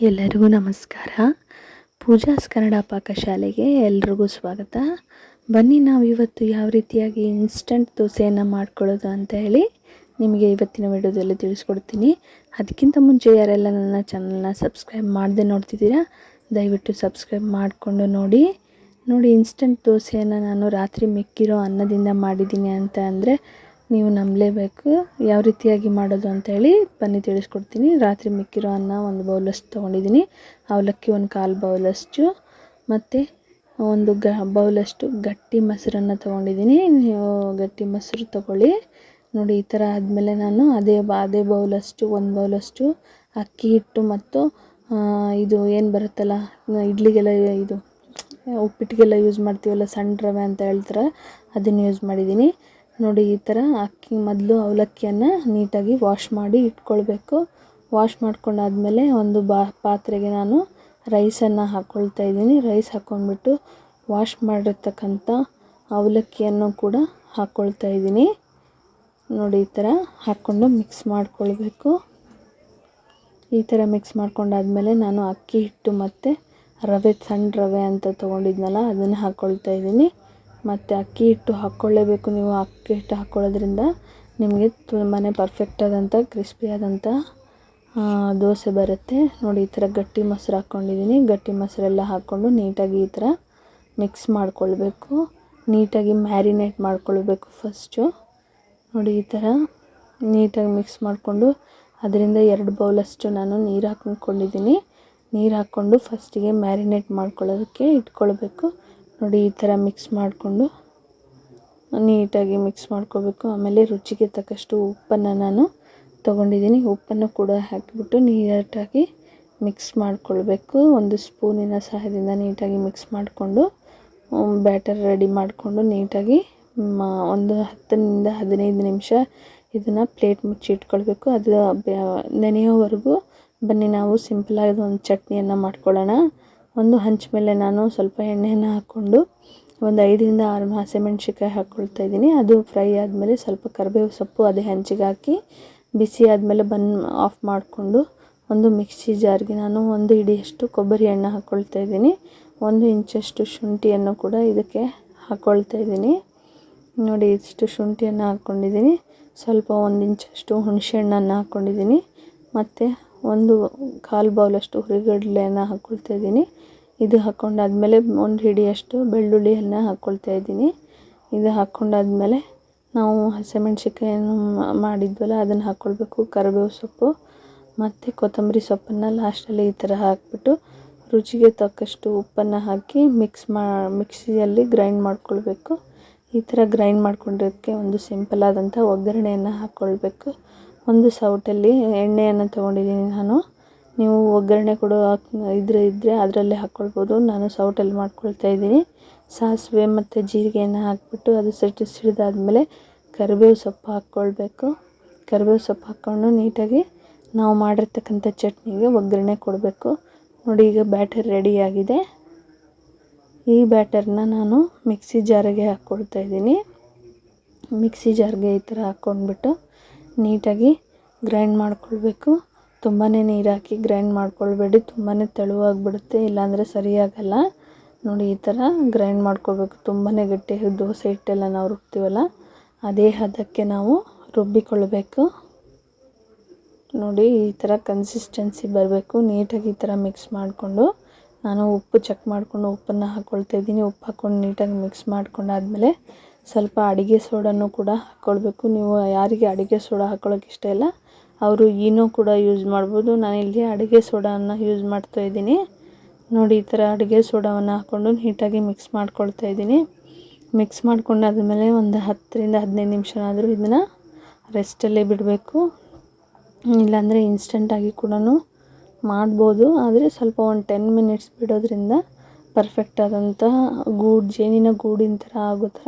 ಎಲ್ಲರಿಗೂ ನಮಸ್ಕಾರ. ಪೂಜಾಸ್ ಕನ್ನಡ ಪಾಕಶಾಲೆಗೆ ಎಲ್ರಿಗೂ ಸ್ವಾಗತ. ಬನ್ನಿ ನಾವು ಇವತ್ತು ಯಾವ ರೀತಿಯಾಗಿ ಇನ್ಸ್ಟಂಟ್ ದೋಸೆಯನ್ನು ಮಾಡ್ಕೊಳ್ಳೋದು ಅಂತ ಹೇಳಿ ನಿಮಗೆ ಇವತ್ತಿನ ವಿಡಿಯೋದಲ್ಲಿ ತಿಳಿಸ್ಕೊಡ್ತೀನಿ. ಅದಕ್ಕಿಂತ ಮುಂಚೆ ಯಾರೆಲ್ಲ ನನ್ನ ಚಾನಲ್ನ ಸಬ್ಸ್ಕ್ರೈಬ್ ಮಾಡದೆ ನೋಡ್ತಿದ್ದೀರಾ, ದಯವಿಟ್ಟು ಸಬ್ಸ್ಕ್ರೈಬ್ ಮಾಡಿಕೊಂಡು ನೋಡಿ. ಇನ್ಸ್ಟಂಟ್ ದೋಸೆಯನ್ನು ನಾನು ರಾತ್ರಿ ಮಿಕ್ಕಿರೋ ಅನ್ನದಿಂದ ಮಾಡಿದ್ದೀನಿ ಅಂತ ಅಂದರೆ ನೀವು ನಂಬಲೇಬೇಕು. ಯಾವ ರೀತಿಯಾಗಿ ಮಾಡೋದು ಅಂತೇಳಿ ಬನ್ನಿ ತಿಳಿಸ್ಕೊಡ್ತೀನಿ. ರಾತ್ರಿ ಮಿಕ್ಕಿರೋ ಅನ್ನ ಒಂದು ಬೌಲಷ್ಟು ತೊಗೊಂಡಿದ್ದೀನಿ, ಅವಲಕ್ಕಿ ಒಂದು 1/4 ಬೌಲಷ್ಟು, ಮತ್ತು ಒಂದು ಬೌಲಷ್ಟು ಗಟ್ಟಿ ಮೊಸರನ್ನು ತೊಗೊಂಡಿದ್ದೀನಿ. ನೀವು ಗಟ್ಟಿ ಮೊಸರು ತೊಗೊಳ್ಳಿ. ನೋಡಿ ಈ ಥರ ಆದಮೇಲೆ ನಾನು ಅದೇ ಬೌಲಷ್ಟು 1 ಬೌಲಷ್ಟು ಅಕ್ಕಿ ಹಿಟ್ಟು ಮತ್ತು ಇದು ಏನು ಬರುತ್ತಲ್ಲ ಇಡ್ಲಿಗೆಲ್ಲ, ಇದು ಉಪ್ಪಿಟ್ಟಿಗೆಲ್ಲ ಯೂಸ್ ಮಾಡ್ತೀವಲ್ಲ ಸಣ್ಣ ರವೆ ಅಂತ ಹೇಳ್ತಾರೆ, ಅದನ್ನು ಯೂಸ್ ಮಾಡಿದ್ದೀನಿ. ನೋಡಿ ಈ ಥರ ಮೊದಲು ಅವಲಕ್ಕಿಯನ್ನು ನೀಟಾಗಿ ವಾಶ್ ಮಾಡಿ ಇಟ್ಕೊಳ್ಬೇಕು. ವಾಶ್ ಮಾಡ್ಕೊಂಡಾದ್ಮೇಲೆ ಒಂದು ಪಾತ್ರೆಗೆ ನಾನು ರೈಸನ್ನು ಹಾಕ್ಕೊಳ್ತಾ ಇದ್ದೀನಿ. ರೈಸ್ ಹಾಕ್ಕೊಂಡ್ಬಿಟ್ಟು ವಾಶ್ ಮಾಡಿರ್ತಕ್ಕಂಥ ಅವಲಕ್ಕಿಯನ್ನು ಕೂಡ ಹಾಕ್ಕೊಳ್ತಾ ಇದ್ದೀನಿ. ನೋಡಿ ಈ ಥರ ಹಾಕ್ಕೊಂಡು ಮಿಕ್ಸ್ ಮಾಡ್ಕೊಳ್ಬೇಕು. ಈ ಥರ ಮಿಕ್ಸ್ ಮಾಡ್ಕೊಂಡಾದ್ಮೇಲೆ ನಾನು ಅಕ್ಕಿ ಹಿಟ್ಟು ಮತ್ತು ರವೆ, ಸಣ್ಣ ರವೆ ಅಂತ ತೊಗೊಂಡಿದ್ನಲ್ಲ ಅದನ್ನು ಹಾಕ್ಕೊಳ್ತಾ ಇದ್ದೀನಿ. ಮತ್ತು ಅಕ್ಕಿ ಹಿಟ್ಟು ಹಾಕ್ಕೊಳ್ಳೇಬೇಕು. ನೀವು ಅಕ್ಕಿ ಹಿಟ್ಟು ಹಾಕ್ಕೊಳ್ಳೋದ್ರಿಂದ ನಿಮಗೆ ತುಂಬಾ ಪರ್ಫೆಕ್ಟಾದಂಥ ಕ್ರಿಸ್ಪಿಯಾದಂಥ ದೋಸೆ ಬರುತ್ತೆ. ನೋಡಿ ಈ ಥರ ಗಟ್ಟಿ ಮೊಸರು ಹಾಕ್ಕೊಂಡಿದ್ದೀನಿ. ಗಟ್ಟಿ ಮೊಸರೆಲ್ಲ ಹಾಕ್ಕೊಂಡು ನೀಟಾಗಿ ಈ ಥರ ಮಿಕ್ಸ್ ಮಾಡ್ಕೊಳ್ಬೇಕು. ನೀಟಾಗಿ ಮ್ಯಾರಿನೇಟ್ ಮಾಡ್ಕೊಳ್ಬೇಕು ಫಸ್ಟು. ನೋಡಿ ಈ ಥರ ನೀಟಾಗಿ ಮಿಕ್ಸ್ ಮಾಡಿಕೊಂಡು ಅದರಿಂದ 2 ಬೌಲಷ್ಟು ನಾನು ನೀರು ಹಾಕ್ಕೊಂಡಿದ್ದೀನಿ. ನೀರು ಹಾಕ್ಕೊಂಡು ಫಸ್ಟಿಗೆ ಮ್ಯಾರಿನೇಟ್ ಮಾಡ್ಕೊಳ್ಳೋದಕ್ಕೆ ಇಟ್ಕೊಳ್ಬೇಕು. ನೋಡಿ ಈ ಥರ ಮಿಕ್ಸ್ ಮಾಡಿಕೊಂಡು ನೀಟಾಗಿ ಮಿಕ್ಸ್ ಮಾಡ್ಕೋಬೇಕು. ಆಮೇಲೆ ರುಚಿಗೆ ತಕ್ಕಷ್ಟು ಉಪ್ಪನ್ನು ನಾನು ತೊಗೊಂಡಿದ್ದೀನಿ. ಉಪ್ಪನ್ನು ಕೂಡ ಹಾಕಿಬಿಟ್ಟು ನೀಟಾಗಿ ಮಿಕ್ಸ್ ಮಾಡ್ಕೊಳ್ಬೇಕು. ಒಂದು ಸ್ಪೂನಿನ ಸಹಾಯದಿಂದ ನೀಟಾಗಿ ಮಿಕ್ಸ್ ಮಾಡಿಕೊಂಡು ಬ್ಯಾಟರ್ ರೆಡಿ ಮಾಡಿಕೊಂಡು ನೀಟಾಗಿ ಒಂದು 10ರಿಂದ 15 ನಿಮಿಷ ಇದನ್ನು ಪ್ಲೇಟ್ ಮುಚ್ಚಿ ಇಟ್ಕೊಳ್ಬೇಕು. ಅದು ನೆನೆಯೋವರೆಗೂ ಬನ್ನಿ ನಾವು ಸಿಂಪಲಾಗಿ ಒಂದು ಚಟ್ನಿಯನ್ನು ಮಾಡ್ಕೊಳ್ಳೋಣ. ಒಂದು ಹಂಚು ಮೇಲೆ ನಾನು ಸ್ವಲ್ಪ ಎಣ್ಣೆಯನ್ನು ಹಾಕ್ಕೊಂಡು ಒಂದು 5ರಿಂದ 6 ಹಸಿಮೆಣ್ಸಿಕಾಯಿ ಹಾಕ್ಕೊಳ್ತಾ ಇದ್ದೀನಿ. ಅದು ಫ್ರೈ ಆದಮೇಲೆ ಸ್ವಲ್ಪ ಕರಿಬೇವು ಸೊಪ್ಪು ಅದೇ ಹಂಚಿಗೆ ಹಾಕಿ ಬಿಸಿ ಆದಮೇಲೆ ಆಫ್ ಮಾಡಿಕೊಂಡು ಒಂದು ಮಿಕ್ಸಿ ಜಾರ್ಗೆ ನಾನು 1 ಹಿಡಿಯಷ್ಟು ಕೊಬ್ಬರಿ ಎಣ್ಣೆ ಹಾಕ್ಕೊಳ್ತಾ ಇದ್ದೀನಿ. 1 ಇಂಚಷ್ಟು ಶುಂಠಿಯನ್ನು ಕೂಡ ಇದಕ್ಕೆ ಹಾಕ್ಕೊಳ್ತಾ ಇದ್ದೀನಿ. ನೋಡಿ ಇಷ್ಟು ಶುಂಠಿಯನ್ನು ಹಾಕ್ಕೊಂಡಿದ್ದೀನಿ. ಸ್ವಲ್ಪ 1 ಇಂಚಷ್ಟು ಹುಣಸೆ ಹಣ್ಣನ್ನು ಹಾಕ್ಕೊಂಡಿದ್ದೀನಿ. ಮತ್ತು 1/4 ಬೌಲಷ್ಟು ಹುರಿಗಡಲೆಯನ್ನು ಹಾಕ್ಕೊಳ್ತಾ ಇದ್ದೀನಿ. ಇದು ಹಾಕ್ಕೊಂಡಾದ್ಮೇಲೆ 1 ಹಿಡಿಯಷ್ಟು ಬೆಳ್ಳುಳ್ಳಿಯನ್ನು ಹಾಕ್ಕೊಳ್ತಾ ಇದ್ದೀನಿ. ಇದು ಹಾಕ್ಕೊಂಡಾದ್ಮೇಲೆ ನಾವು ಹಸಿಮೆಣ್ಸಿಕಾಯನ್ನು ಮಾಡಿದ್ವಲ್ಲ ಅದನ್ನು ಹಾಕ್ಕೊಳ್ಬೇಕು. ಕರಿಬೇವು ಸೊಪ್ಪು ಮತ್ತು ಕೊತ್ತಂಬರಿ ಸೊಪ್ಪನ್ನು ಲಾಸ್ಟಲ್ಲಿ ಈ ಥರ ಹಾಕ್ಬಿಟ್ಟು ರುಚಿಗೆ ತಕ್ಕಷ್ಟು ಉಪ್ಪನ್ನು ಹಾಕಿ ಮಿಕ್ಸಿಯಲ್ಲಿ ಗ್ರೈಂಡ್ ಮಾಡ್ಕೊಳ್ಬೇಕು. ಈ ಥರ ಗ್ರೈಂಡ್ ಮಾಡ್ಕೊಂಡಿರೋದಕ್ಕೆ ಒಂದು ಸಿಂಪಲಾದಂಥ ಒಗ್ಗರಣೆಯನ್ನು ಹಾಕ್ಕೊಳ್ಬೇಕು. ಒಂದು ಸೌಟಲ್ಲಿ ಎಣ್ಣೆಯನ್ನು ತೊಗೊಂಡಿದ್ದೀನಿ ನಾನು. ನೀವು ಒಗ್ಗರಣೆ ಕೊಡೋ ಇದ್ದರೆ ಅದರಲ್ಲೇ ಹಾಕ್ಕೊಳ್ಬೋದು. ನಾನು ಸೌಟಲ್ಲಿ ಮಾಡ್ಕೊಳ್ತಾ ಇದ್ದೀನಿ. ಸಾಸಿವೆ ಮತ್ತು ಜೀರಿಗೆಯನ್ನು ಹಾಕ್ಬಿಟ್ಟು ಅದು ಸಿಡಿದಾದ್ಮೇಲೆ ಕರಿಬೇವು ಸೊಪ್ಪು ಹಾಕ್ಕೊಳ್ಬೇಕು. ಕರಿಬೇವು ಸೊಪ್ಪು ಹಾಕ್ಕೊಂಡು ನೀಟಾಗಿ ನಾವು ಮಾಡಿರ್ತಕ್ಕಂಥ ಚಟ್ನಿಗೆ ಒಗ್ಗರಣೆ ಕೊಡಬೇಕು. ನೋಡಿ ಈಗ ಬ್ಯಾಟರ್ ರೆಡಿಯಾಗಿದೆ. ಈ ಬ್ಯಾಟರ್ನ ನಾನು ಮಿಕ್ಸಿ ಜಾರಿಗೆ ಹಾಕ್ಕೊಳ್ತಾ ಇದ್ದೀನಿ. ಮಿಕ್ಸಿ ಜಾರ್ಗೆ ಈ ಥರ ಹಾಕ್ಕೊಂಡ್ಬಿಟ್ಟು ನೀಟಾಗಿ ಗ್ರೈಂಡ್ ಮಾಡ್ಕೊಳ್ಬೇಕು. ತುಂಬಾ ನೀರು ಹಾಕಿ ಗ್ರೈಂಡ್ ಮಾಡ್ಕೊಳ್ಬೇಡಿ, ತುಂಬಾ ತೆಳುವಾಗಿಬಿಡುತ್ತೆ, ಇಲ್ಲಾಂದರೆ ಸರಿಯಾಗಲ್ಲ. ನೋಡಿ ಈ ಥರ ಗ್ರೈಂಡ್ ಮಾಡ್ಕೊಳ್ಬೇಕು. ತುಂಬಾ ಗಟ್ಟಿಯಾಗಿ ದೋಸೆ ಹಿಟ್ಟೆಲ್ಲ ನಾವು ರುಬ್ತೀವಲ್ಲ ಅದೇ ಹದಕ್ಕೆ ನಾವು ರುಬ್ಬಿಕೊಳ್ಬೇಕು. ನೋಡಿ ಈ ಥರ ಕನ್ಸಿಸ್ಟೆನ್ಸಿ ಬರಬೇಕು. ನೀಟಾಗಿ ಈ ಥರ ಮಿಕ್ಸ್ ಮಾಡಿಕೊಂಡು ನಾನು ಉಪ್ಪು ಚೆಕ್ ಮಾಡಿಕೊಂಡು ಉಪ್ಪನ್ನು ಹಾಕ್ಕೊಳ್ತಾ ಇದ್ದೀನಿ. ಉಪ್ಪು ಹಾಕ್ಕೊಂಡು ನೀಟಾಗಿ ಮಿಕ್ಸ್ ಮಾಡ್ಕೊಂಡಾದ್ಮೇಲೆ ಸ್ವಲ್ಪ ಅಡುಗೆ ಸೋಡನ್ನು ಕೂಡ ಹಾಕ್ಕೊಳ್ಬೇಕು. ನೀವು ಯಾರಿಗೆ ಅಡುಗೆ ಸೋಡಾ ಹಾಕ್ಕೊಳ್ಳೋಕೆ ಇಷ್ಟ ಇಲ್ಲ ಅವರು ಈನೋ ಕೂಡ ಯೂಸ್ ಮಾಡ್ಬೋದು. ನಾನಿಲ್ಲಿ ಅಡುಗೆ ಸೋಡಾವನ್ನು ಯೂಸ್ ಮಾಡ್ತಾ ಇದ್ದೀನಿ. ನೋಡಿ ಈ ಥರ ಅಡುಗೆ ಸೋಡಾವನ್ನು ಹಾಕ್ಕೊಂಡು ನೀಟಾಗಿ ಮಿಕ್ಸ್ ಮಾಡ್ಕೊಳ್ತಾ ಇದ್ದೀನಿ. ಮಿಕ್ಸ್ ಮಾಡ್ಕೊಂಡಾದ್ಮೇಲೆ ಒಂದು 10ರಿಂದ 15 ನಿಮಿಷನಾದರೂ ಇದನ್ನು ರೆಸ್ಟಲ್ಲೇ ಬಿಡಬೇಕು. ಇಲ್ಲಾಂದರೆ ಇನ್ಸ್ಟಂಟಾಗಿ ಕೂಡ ಮಾಡ್ಬೋದು, ಆದರೆ ಸ್ವಲ್ಪ ಒಂದು 10 ಮಿನಿಟ್ಸ್ ಬಿಡೋದ್ರಿಂದ ಪರ್ಫೆಕ್ಟಾದಂತಹ ಜೇನಿನ ಗೂಡಿನ ಥರ ಆಗೋ ಥರ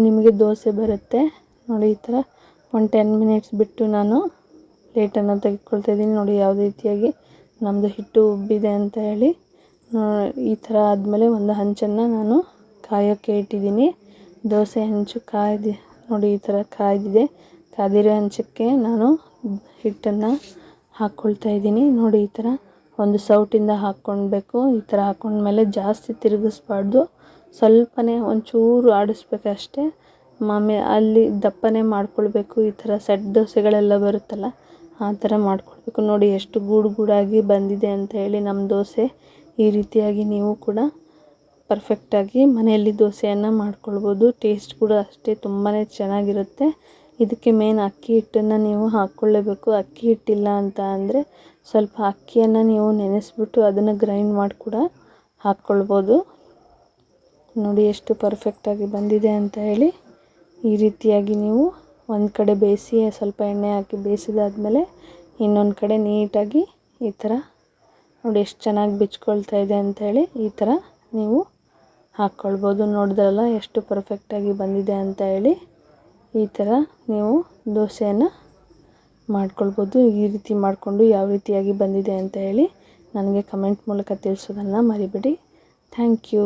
ನಿಮಗೆ ದೋಸೆ ಬರುತ್ತೆ. ನೋಡಿ ಈ ಥರ ಒಂದು 10 ಮಿನಿಟ್ಸ್ ಬಿಟ್ಟು ನಾನು ಪ್ಲೇಟನ್ನು ತೆಗೆದುಕೊಳ್ತಾ ಇದ್ದೀನಿ. ನೋಡಿ ಯಾವ ರೀತಿಯಾಗಿ ನಮ್ಮದು ಹಿಟ್ಟು ಉಬ್ಬಿದೆ ಅಂತ ಹೇಳಿ. ಈ ಥರ ಆದಮೇಲೆ ಒಂದು ಹಂಚನ್ನು ನಾನು ಕಾಯೋಕ್ಕೆ ಇಟ್ಟಿದ್ದೀನಿ. ದೋಸೆ ಹಂಚು ನೋಡಿ ಈ ಥರ ಕಾಯ್ದಿದೆ. ಕಾದಿರೋ ಹಂಚಕ್ಕೆ ನಾನು ಹಿಟ್ಟನ್ನು ಹಾಕ್ಕೊಳ್ತಾ ಇದ್ದೀನಿ. ನೋಡಿ ಈ ಥರ ಒಂದು ಸೌಟಿಂದ ಹಾಕ್ಕೊಳ್ಬೇಕು. ಈ ಥರ ಹಾಕ್ಕೊಂಡ್ಮೇಲೆ ಜಾಸ್ತಿ ತಿರುಗಿಸ್ಬಾರ್ದು, ಸ್ವಲ್ಪನೇ ಒಂಚೂರು ಆಡಿಸ್ಬೇಕಷ್ಟೇ. ಅಲ್ಲಿ ದಪ್ಪನೇ ಮಾಡ್ಕೊಳ್ಬೇಕು. ಈ ಥರ ಸೆಟ್ ದೋಸೆಗಳೆಲ್ಲ ಬರುತ್ತಲ್ಲ ಆ ಥರ ಮಾಡ್ಕೊಳ್ಬೇಕು. ನೋಡಿ ಎಷ್ಟು ಗೂಡಾಗಿ ಬಂದಿದೆ ಅಂತ ಹೇಳಿ ನಮ್ಮ ದೋಸೆ. ಈ ರೀತಿಯಾಗಿ ನೀವು ಕೂಡ ಪರ್ಫೆಕ್ಟಾಗಿ ಮನೆಯಲ್ಲಿ ದೋಸೆಯನ್ನು ಮಾಡ್ಕೊಳ್ಬೋದು. ಟೇಸ್ಟ್ ಕೂಡ ಅಷ್ಟೇ ತುಂಬಾ ಚೆನ್ನಾಗಿರುತ್ತೆ. ಇದಕ್ಕೆ ಮೇನ್ ಅಕ್ಕಿ ಹಿಟ್ಟನ್ನು ನೀವು ಹಾಕ್ಕೊಳ್ಳೇಬೇಕು. ಅಕ್ಕಿ ಹಿಟ್ಟಿಲ್ಲ ಅಂತ ಅಂದರೆ ಸ್ವಲ್ಪ ಅಕ್ಕಿಯನ್ನು ನೀವು ನೆನೆಸ್ಬಿಟ್ಟು ಅದನ್ನು ಗ್ರೈಂಡ್ ಮಾಡಿ ಕೂಡ ಹಾಕ್ಕೊಳ್ಬೋದು. ನೋಡಿ ಎಷ್ಟು ಪರ್ಫೆಕ್ಟಾಗಿ ಬಂದಿದೆ ಅಂತ ಹೇಳಿ. ಈ ರೀತಿಯಾಗಿ ನೀವು ಒಂದು ಕಡೆ ಬೇಯಿಸಿ ಸ್ವಲ್ಪ ಎಣ್ಣೆ ಹಾಕಿ ಬೇಯಿಸಿದಾದ್ಮೇಲೆ ಇನ್ನೊಂದು ಕಡೆ ನೀಟಾಗಿ ಈ ಥರ ನೋಡಿ ಎಷ್ಟು ಚೆನ್ನಾಗಿ ಬಿಚ್ಕೊಳ್ತಾ ಇದೆ ಅಂಥೇಳಿ ಈ ಥರ ನೀವು ಹಾಕ್ಕೊಳ್ಬೋದು. ನೋಡಿದ್ರಲ್ಲ ಎಷ್ಟು ಪರ್ಫೆಕ್ಟಾಗಿ ಬಂದಿದೆ ಅಂತ ಹೇಳಿ. ಈ ಥರ ನೀವು ದೋಸೆಯನ್ನು ಮಾಡ್ಕೊಳ್ಬೋದು. ಈ ರೀತಿ ಮಾಡಿಕೊಂಡು ಯಾವ ರೀತಿಯಾಗಿ ಬಂದಿದೆ ಅಂತ ಹೇಳಿ ನನಗೆ ಕಮೆಂಟ್ ಮೂಲಕ ತಿಳಿಸೋದನ್ನು ಮರಿಬೇಡಿ. Thank you.